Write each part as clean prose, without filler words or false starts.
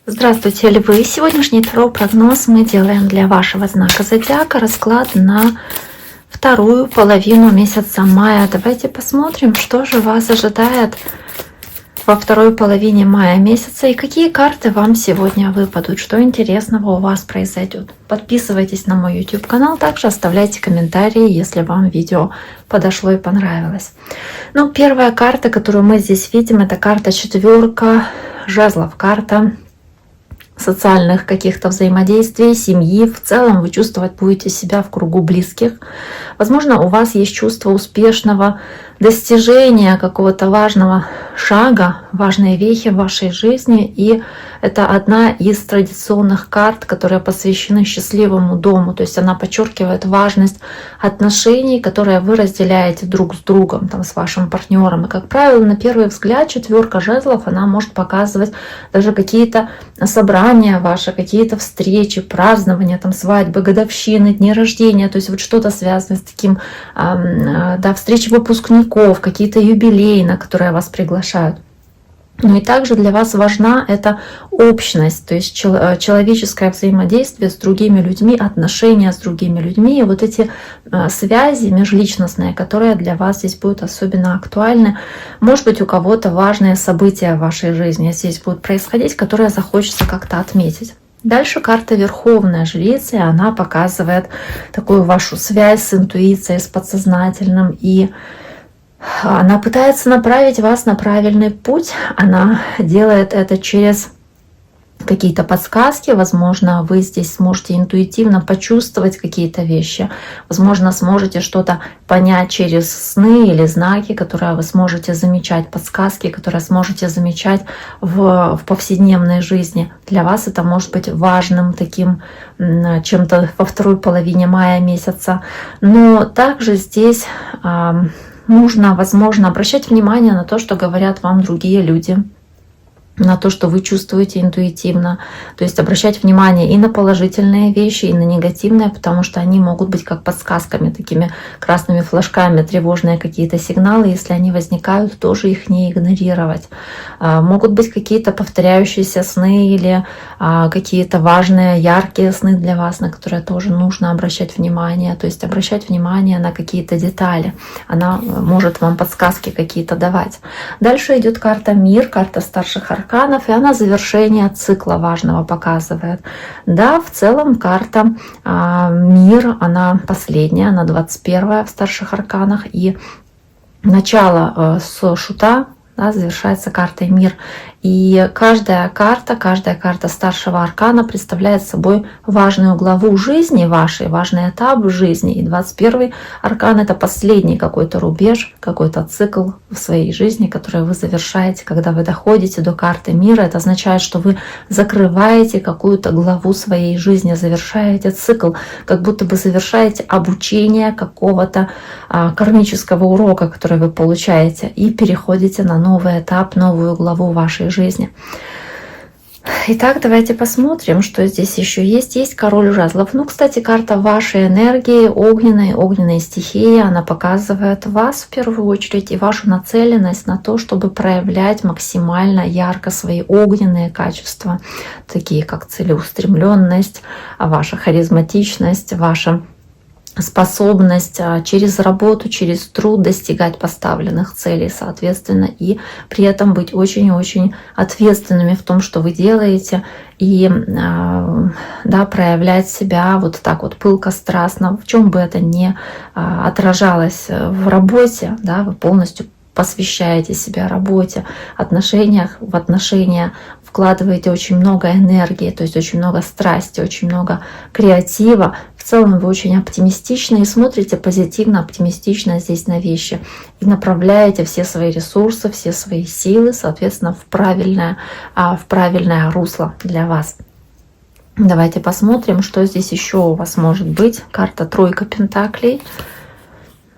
Здравствуйте, Львы! Сегодняшний таро-прогноз мы делаем для вашего знака зодиака. Расклад на вторую половину месяца мая. Давайте посмотрим, что же вас ожидает во второй половине мая месяца и какие карты вам сегодня выпадут, что интересного у вас произойдет. Подписывайтесь на мой YouTube канал, также оставляйте комментарии, если вам видео подошло и понравилось. Ну, первая карта, которую мы здесь видим, это карта четверка жезлов, карта социальных каких-то взаимодействий, семьи. В целом вы чувствовать будете себя в кругу близких. Возможно, у вас есть чувство успешного достижения какого-то важного шага, важной вехи в вашей жизни. И это одна из традиционных карт, которые посвящены счастливому дому. То есть она подчеркивает важность отношений, которые вы разделяете друг с другом, там, с вашим партнером. И, как правило, на первый взгляд четверка жезлов, она может показывать даже какие-то собрания ваши, какие-то встречи, празднования, там, свадьбы, годовщины, дни рождения. То есть вот что-то связанное с таким, да, встречи выпускников, какие-то юбилеи, на которые вас приглашают. Ну и также для вас важна эта общность, то есть человеческое взаимодействие с другими людьми, отношения с другими людьми. И вот эти связи межличностные, которые для вас здесь будут особенно актуальны. Может быть, у кого-то важные события в вашей жизни здесь будут происходить, которые захочется как-то отметить. Дальше карта Верховная Жрица, и она показывает такую вашу связь с интуицией, с подсознательным, и она пытается направить вас на правильный путь. Она делает это через какие-то подсказки. Возможно, вы здесь сможете интуитивно почувствовать какие-то вещи. Возможно, сможете что-то понять через сны или знаки, которые вы сможете замечать, подсказки, которые сможете замечать в повседневной жизни. Для вас это может быть важным таким чем-то во второй половине мая месяца. Но также здесь нужно, возможно, обращать внимание на то, что говорят вам другие люди, на то, что вы чувствуете интуитивно. То есть обращать внимание и на положительные вещи, и на негативные, потому что они могут быть как подсказками, такими красными флажками, тревожные какие-то сигналы. Если они возникают, тоже их не игнорировать. Могут быть какие-то повторяющиеся сны или какие-то важные, яркие сны для вас, на которые тоже нужно обращать внимание. То есть обращать внимание на какие-то детали. Она может вам подсказки какие-то давать. Дальше идет карта Мир, карта старших арканов, и она завершение цикла важного показывает. Да, в целом карта Мир, она последняя, она 21-я в старших арканах, и начало с Шута, да, завершается картой Мир. И каждая карта старшего аркана представляет собой важную главу жизни вашей, важный этап жизни. И 21-й аркан — это последний какой-то рубеж, какой-то цикл в своей жизни, который вы завершаете. Когда вы доходите до карты Мира, это означает, что вы закрываете какую-то главу своей жизни, завершаете цикл, как будто бы завершаете обучение какого-то кармического урока, который вы получаете, и переходите на новый этап, новую главу вашей жизни. Итак, давайте посмотрим, что здесь еще есть. Есть король жезлов. Ну, кстати, карта вашей энергии, огненной стихии. Она показывает вас в первую очередь и вашу нацеленность на то, чтобы проявлять максимально ярко свои огненные качества, такие как целеустремленность, ваша харизматичность, ваша способность через работу, через труд достигать поставленных целей, соответственно, и при этом быть очень-очень ответственными в том, что вы делаете, и да, проявлять себя вот так вот пылко, страстно, в чем бы это ни отражалось в работе, да, вы полностью посвящаете себя работе, в отношения вкладываете очень много энергии, то есть очень много страсти, очень много креатива. В целом вы очень оптимистичны и смотрите позитивно, оптимистично здесь на вещи. И направляете все свои ресурсы, все свои силы, соответственно, в правильное русло для вас. Давайте посмотрим, что здесь еще у вас может быть. Карта Тройка Пентаклей.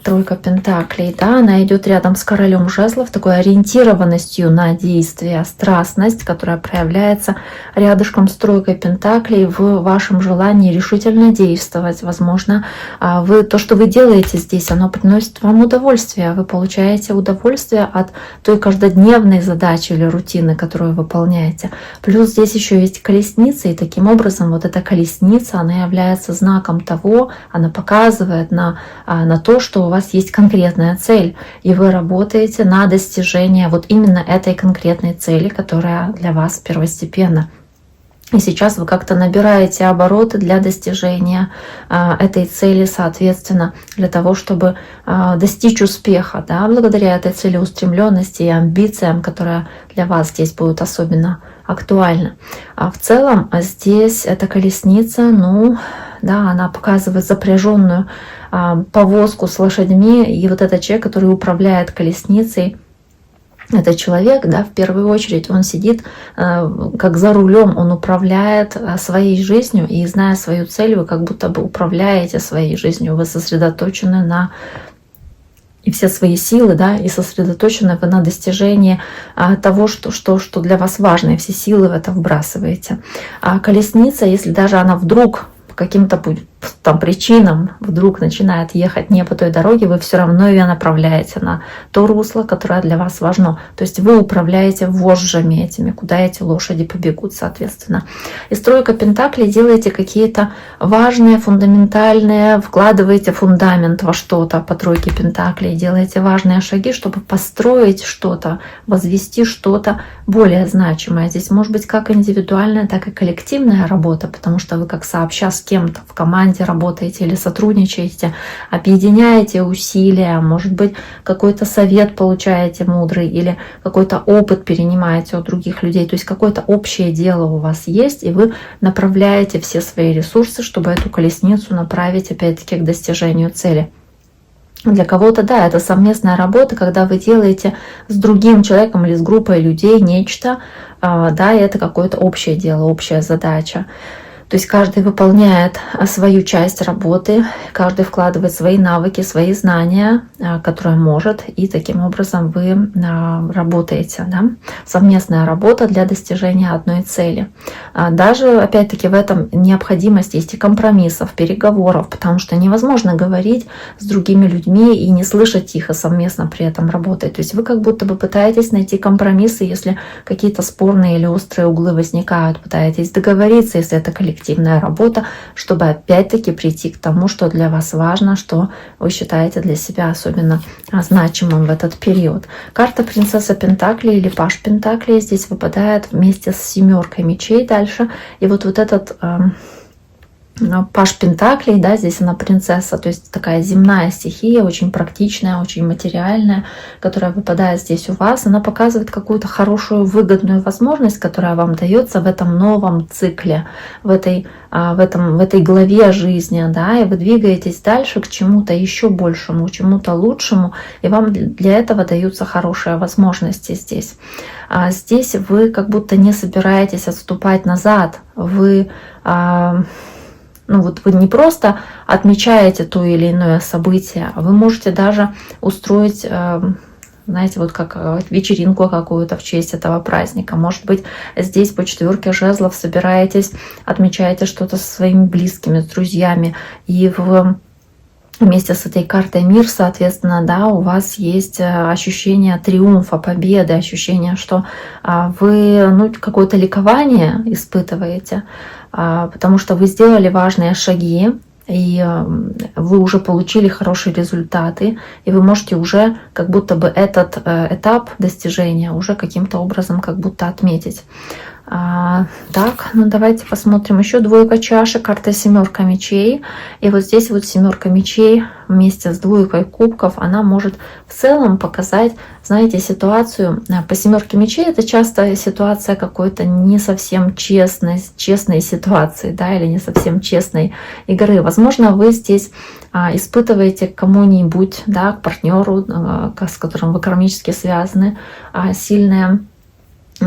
Тройка пентаклей, да, она идет рядом с королем жезлов, такой ориентированностью на действие, страстность, которая проявляется рядышком с тройкой пентаклей в вашем желании решительно действовать. Возможно, то, что вы делаете здесь, оно приносит вам удовольствие. Вы получаете удовольствие от той каждодневной задачи или рутины, которую выполняете. Плюс здесь еще есть колесница, и таким образом вот эта колесница, она является знаком того, она показывает на то, что у вас есть конкретная цель, и вы работаете на достижение вот именно этой конкретной цели, которая для вас первостепенна. И сейчас вы как-то набираете обороты для достижения этой цели, соответственно, для того, чтобы достичь успеха, да, благодаря этой целеустремленности и амбициям, которая для вас здесь будет особенно актуальна. А в целом здесь эта колесница, ну, да, она показывает запряженную повозку с лошадьми, и вот этот человек, который управляет колесницей, этот человек, да, в первую очередь, он сидит как за рулем, он управляет своей жизнью, и зная свою цель, вы как будто бы управляете своей жизнью, вы сосредоточены на и все свои силы, да, и сосредоточены вы на достижении того, что для вас важно, и все силы в это вбрасываете. А колесница, если даже она вдруг по каким-то там причинам вдруг начинает ехать не по той дороге, вы все равно ее направляете на то русло, которое для вас важно. То есть вы управляете вожжами этими, куда эти лошади побегут, соответственно. И тройка пентаклей, делаете какие-то важные, фундаментальные, вкладываете фундамент во что-то по тройке пентаклей, делаете важные шаги, чтобы построить что-то, возвести что-то более значимое. Здесь может быть как индивидуальная, так и коллективная работа, потому что вы как сообща с кем-то в команде работаете или сотрудничаете, объединяете усилия, может быть, какой-то совет получаете мудрый или какой-то опыт перенимаете от других людей, то есть какое-то общее дело у вас есть, и вы направляете все свои ресурсы, чтобы эту колесницу направить опять-таки к достижению цели. Для кого-то, да, это совместная работа, когда вы делаете с другим человеком или с группой людей нечто, да, и это какое-то общее дело, общая задача. То есть каждый выполняет свою часть работы, каждый вкладывает свои навыки, свои знания, которые может, и таким образом вы работаете. Да? Совместная работа для достижения одной цели. Даже, опять-таки, в этом необходимость есть и компромиссов, переговоров, потому что невозможно говорить с другими людьми и не слышать их, и совместно при этом работать. То есть вы как будто бы пытаетесь найти компромиссы, если какие-то спорные или острые углы возникают, пытаетесь договориться, если это коллективная работа, чтобы опять-таки прийти к тому, что для вас важно, что вы считаете для себя особенно значимым в этот период. Карта принцесса Пентаклей или паж Пентаклей здесь выпадает вместе с семеркой мечей дальше. И вот этот паж Пентаклей, да, здесь она принцесса, то есть такая земная стихия, очень практичная, очень материальная, которая выпадает здесь у вас. Она показывает какую-то хорошую, выгодную возможность, которая вам дается в этом новом цикле, в этой главе жизни, да, и вы двигаетесь дальше к чему-то еще большему, чему-то лучшему, и вам для этого даются хорошие возможности здесь. Здесь вы как будто не собираетесь отступать назад, вы вы не просто отмечаете то или иное событие, а вы можете даже устроить, знаете, вот как вечеринку какую-то в честь этого праздника. Может быть, здесь по четверке жезлов собираетесь, отмечаете что-то со своими близкими, с друзьями, и вместе с этой картой мир, соответственно, да, у вас есть ощущение триумфа, победы, ощущение, что вы какое-то ликование испытываете, потому что вы сделали важные шаги, и вы уже получили хорошие результаты, и вы можете уже как будто бы этот этап достижения уже каким-то образом как будто отметить. Так, давайте посмотрим еще двойка чашек, карта семерка мечей. И вот здесь вот семерка мечей вместе с двойкой кубков, она может в целом показать, знаете, ситуацию. По семерке мечей это часто ситуация какой-то не совсем честной ситуации, да, или не совсем честной игры. Возможно, вы здесь испытываете к кому-нибудь, да, к партнеру, с которым вы кармически связаны, сильное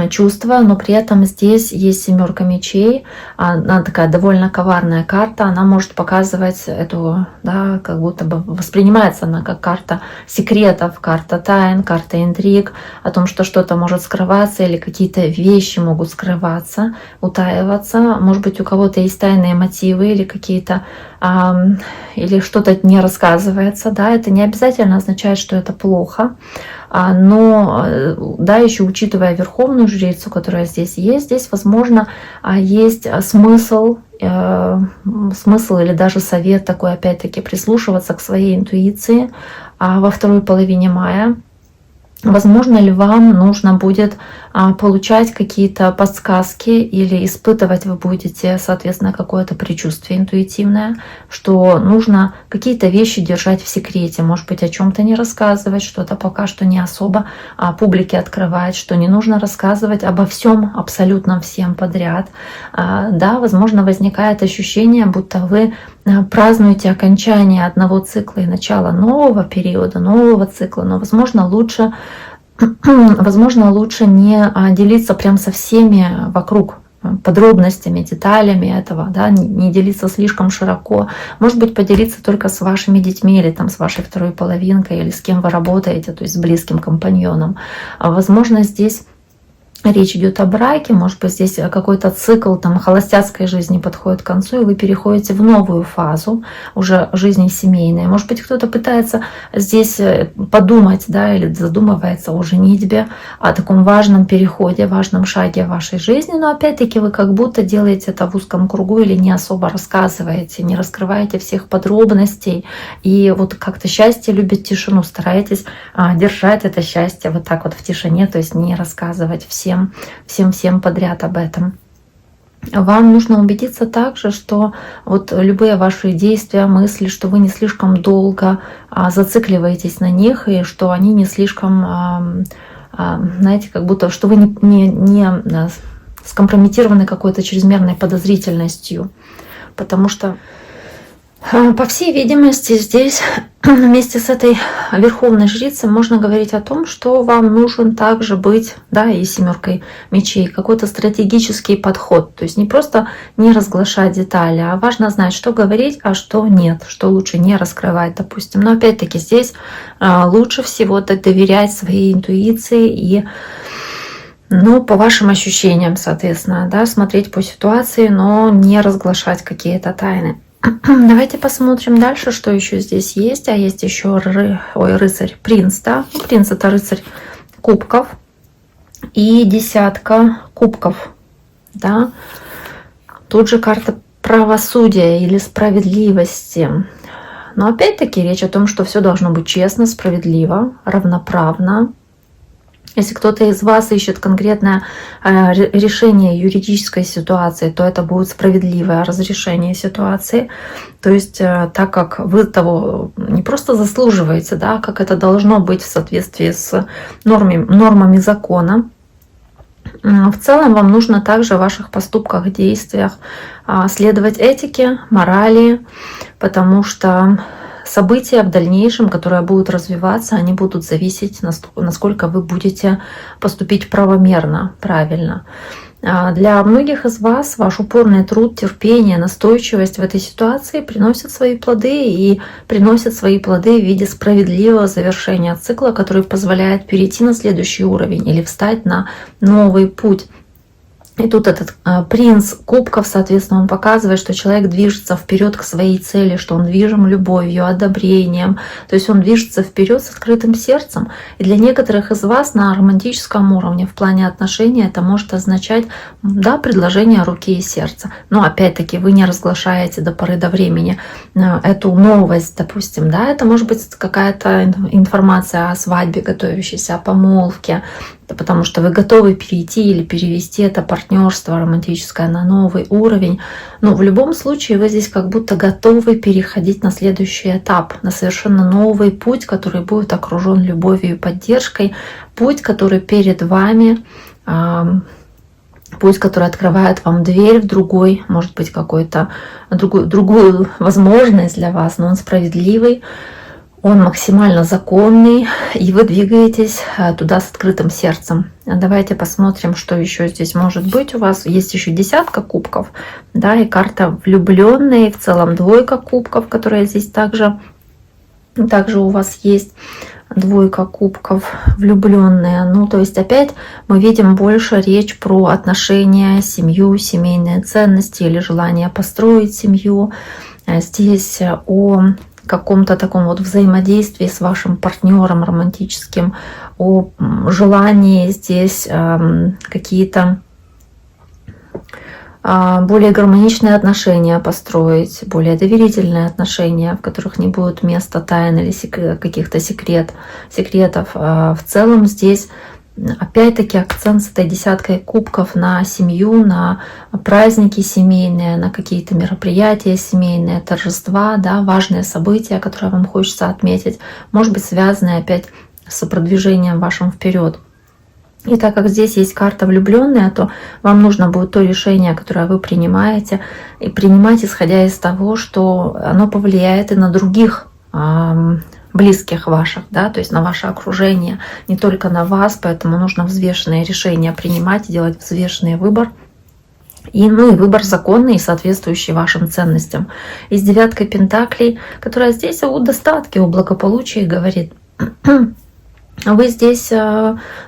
чувства, но при этом здесь есть 7 мечей, она такая довольно коварная карта, она может показывать эту, да, как будто бы воспринимается она как карта секретов, карта тайн, карта интриг, о том, что что-то может скрываться или какие-то вещи могут скрываться, утаиваться, может быть, у кого-то есть тайные мотивы или какие-то или что-то не рассказывается, да, это не обязательно означает, что это плохо, но, да, еще учитывая верховную жрицу, которая здесь есть, здесь, возможно, есть смысл или даже совет такой, опять-таки, прислушиваться к своей интуиции во второй половине мая. Возможно ли вам нужно будет получать какие-то подсказки или испытывать вы будете, соответственно, какое-то предчувствие интуитивное, что нужно какие-то вещи держать в секрете, может быть, о чем-то не рассказывать, что-то пока что не особо публике открывать, что не нужно рассказывать обо всем, абсолютно всем подряд. Да, возможно, возникает ощущение, будто вы празднуете окончание одного цикла и начало нового периода, нового цикла, но, возможно, лучше не делиться прям со всеми вокруг подробностями, деталями этого, да, не делиться слишком широко. Может быть, поделиться только с вашими детьми или там с вашей второй половинкой, или с кем вы работаете, то есть с близким компаньоном. Возможно, здесь речь идет о браке, может быть, здесь какой-то цикл там холостяцкой жизни подходит к концу, и вы переходите в новую фазу уже жизни семейной. Может быть, кто-то пытается здесь подумать, да, или задумывается о женитьбе, о таком важном переходе, важном шаге в вашей жизни, но опять-таки вы как будто делаете это в узком кругу или не особо рассказываете, не раскрываете всех подробностей, и вот как-то счастье любит тишину, стараетесь держать это счастье вот так вот в тишине, то есть не рассказывать всем подряд об этом. Вам нужно убедиться также, что вот любые ваши действия, мысли, что вы не слишком долго зацикливаетесь на них, и что они не слишком, знаете, как будто, что вы не скомпрометированы какой-то чрезмерной подозрительностью. Потому что, по всей видимости, здесь вместе с этой верховной жрицей можно говорить о том, что вам нужен также быть, да, и 7 мечей, какой-то стратегический подход. То есть не просто не разглашать детали, а важно знать, что говорить, а что нет, что лучше не раскрывать, допустим. Но опять-таки здесь лучше всего доверять своей интуиции и, ну, по вашим ощущениям, соответственно, да, смотреть по ситуации, но не разглашать какие-то тайны. Давайте посмотрим дальше, что еще здесь есть. А есть еще рыцарь, принц, да? Принц — это рыцарь кубков и 10 кубков, да? Тут же карта правосудия или справедливости. Но опять-таки речь о том, что все должно быть честно, справедливо, равноправно. Если кто-то из вас ищет конкретное решение юридической ситуации, то это будет справедливое разрешение ситуации. То есть так как вы того не просто заслуживаете, да, как это должно быть в соответствии с нормами закона. В целом вам нужно также в ваших поступках, действиях следовать этике, морали, потому что события в дальнейшем, которые будут развиваться, они будут зависеть, насколько вы будете поступить правомерно, правильно. Для многих из вас ваш упорный труд, терпение, настойчивость в этой ситуации приносят свои плоды и приносят свои плоды в виде справедливого завершения цикла, который позволяет перейти на следующий уровень или встать на новый путь. И тут этот принц кубков, соответственно, он показывает, что человек движется вперед к своей цели, что он движим любовью, одобрением. То есть он движется вперед с открытым сердцем. И для некоторых из вас на романтическом уровне в плане отношений это может означать, да, предложение руки и сердца. Но опять-таки вы не разглашаете до поры до времени эту новость, допустим, да, это может быть какая-то информация о свадьбе готовящейся, о помолвке, потому что вы готовы перейти или перевести это партнерство романтическое на новый уровень. Но в любом случае вы здесь как будто готовы переходить на следующий этап, на совершенно новый путь, который будет окружен любовью и поддержкой, путь, который перед вами, путь, который открывает вам дверь в другой, может быть, какую-то другую возможность для вас, но он справедливый. он максимально законный, и вы двигаетесь туда с открытым сердцем. Давайте посмотрим, что еще здесь может быть. У вас есть еще десятка кубков, да, и карта влюбленные, в целом двойка кубков, которая здесь также у вас есть. Двойка кубков, влюбленные. Ну, то есть опять мы видим больше речь про отношения, семью, семейные ценности или желание построить семью. Здесь о каком-то таком вот взаимодействии с вашим партнером романтическим, о желании здесь какие-то более гармоничные отношения построить, более доверительные отношения, в которых не будет места тайн или каких-то секретов. В целом здесь опять-таки акцент с этой десяткой кубков на семью, на праздники семейные, на какие-то мероприятия семейные, торжества, да, важные события, которые вам хочется отметить, может быть связанные опять с продвижением вашим вперед. И так как здесь есть карта влюбленная, то вам нужно будет то решение, которое вы принимаете, и принимать исходя из того, что оно повлияет и на других близких ваших, да, то есть на ваше окружение, не только на вас, поэтому нужно взвешенные решения принимать, делать взвешенный выбор. И выбор законный и соответствующий вашим ценностям. И с девяткой пентаклей, которая здесь о достатке, о благополучии говорит. Вы здесь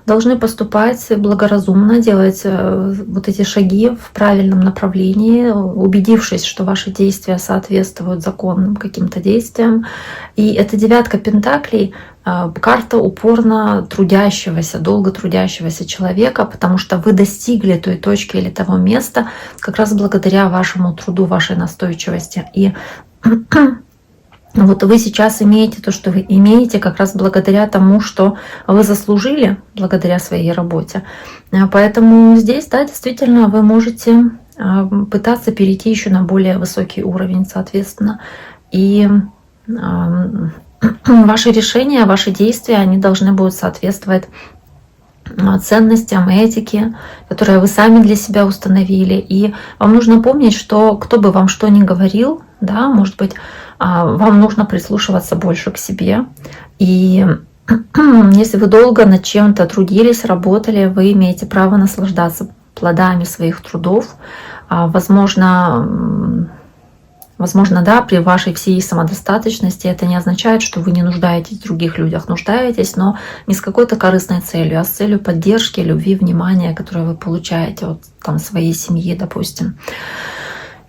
должны поступать благоразумно, делать вот эти шаги в правильном направлении, убедившись, что ваши действия соответствуют законным каким-то действиям. И эта девятка пентаклей — карта упорно трудящегося, долго трудящегося человека, потому что вы достигли той точки или того места как раз благодаря вашему труду, вашей настойчивости. И вот вы сейчас имеете то, что вы имеете, как раз благодаря тому, что вы заслужили, благодаря своей работе. Поэтому здесь, да, действительно, вы можете пытаться перейти еще на более высокий уровень, соответственно. И ваши решения, ваши действия, они должны будут соответствовать ценностям, этике, которые вы сами для себя установили. И вам нужно помнить, что кто бы вам что ни говорил, да, может быть, вам нужно прислушиваться больше к себе. И если вы долго над чем-то трудились, работали, вы имеете право наслаждаться плодами своих трудов. Возможно, да, при вашей всей самодостаточности это не означает, что вы не нуждаетесь в других людях, нуждаетесь, но не с какой-то корыстной целью, а с целью поддержки, любви, внимания, которое вы получаете от своей семьи, допустим.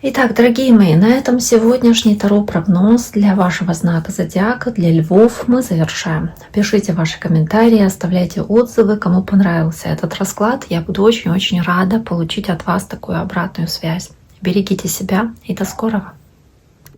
Итак, дорогие мои, на этом сегодняшний таро-прогноз для вашего знака зодиака, для львов, мы завершаем. Пишите ваши комментарии, оставляйте отзывы, кому понравился этот расклад. Я буду очень-очень рада получить от вас такую обратную связь. Берегите себя и до скорого!